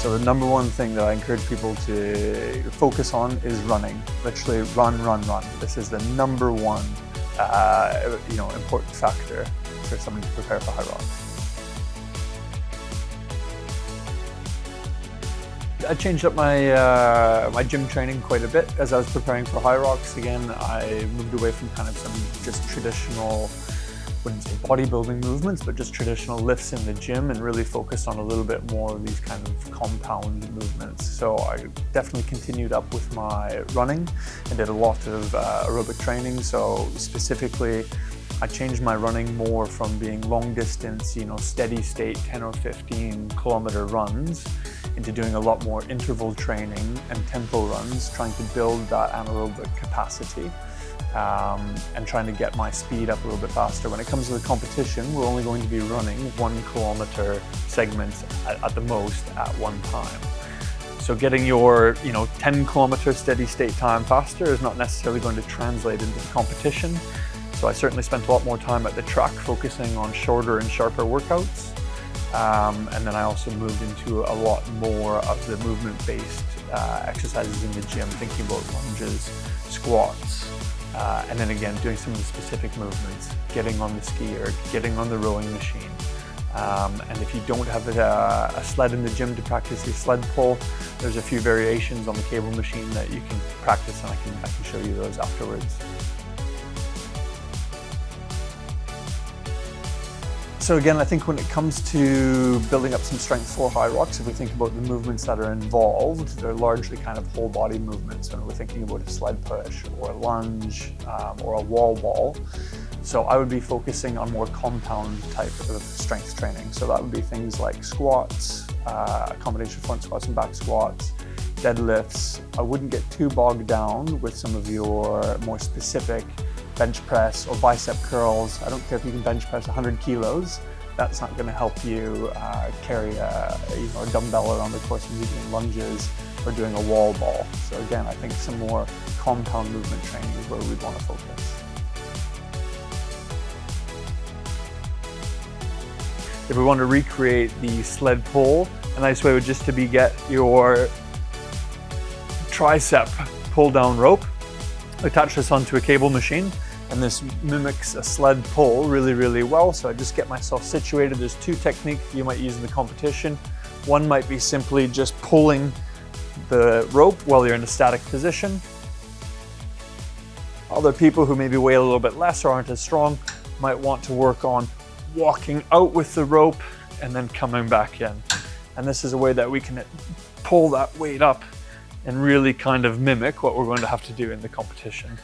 So the number one thing that I encourage people to focus on is running. Literally run, run, run. This is the number one important factor for someone to prepare for HYROX. I changed up my gym training quite a bit as I was preparing for HYROX. Again, I moved away from kind of some just traditional, wouldn't say bodybuilding movements, but just traditional lifts in the gym, and really focused on a little bit more of these kind of compound movements. So I definitely continued up with my running and did a lot of aerobic training. So specifically, I changed my running more from being long distance, steady state 10 or 15 kilometer runs into doing a lot more interval training and tempo runs, trying to build that anaerobic capacity. And trying to get my speed up a little bit faster. When it comes to the competition, we're only going to be running 1 kilometer segments at the most at one time. So getting your 10 kilometer steady state time faster is not necessarily going to translate into the competition. So I certainly spent a lot more time at the track focusing on shorter and sharper workouts. And then I also moved into a lot more of the movement-based exercises in the gym, thinking about lunges, squats, and then again, doing some of the specific movements, getting on the skier, getting on the rowing machine. And if you don't have a sled in the gym to practice your sled pull, there's a few variations on the cable machine that you can practice, and I can show you those afterwards. So again, I think when it comes to building up some strength for HYROX, if we think about the movements that are involved, they're largely kind of whole body movements when we're thinking about a sled push or a lunge or a wall ball. So I would be focusing on more compound type of strength training. So that would be things like squats, a combination of front squats and back squats, deadlifts. I wouldn't get too bogged down with some of your more specific bench press or bicep curls. I don't care if you can bench press 100 kilos. That's not going to help you carry a dumbbell around the course of you doing lunges or doing a wall ball. So again, I think some more compound movement training is where we'd want to focus. If we want to recreate the sled pull, a nice way would just to be get your tricep pull down rope, attach this onto a cable machine, and this mimics a sled pull really, really well. So I just get myself situated. There's 2 techniques you might use in the competition. One might be simply just pulling the rope while you're in a static position. Other people who maybe weigh a little bit less or aren't as strong might want to work on walking out with the rope and then coming back in. And this is a way that we can pull that weight up and really kind of mimic what we're going to have to do in the competition.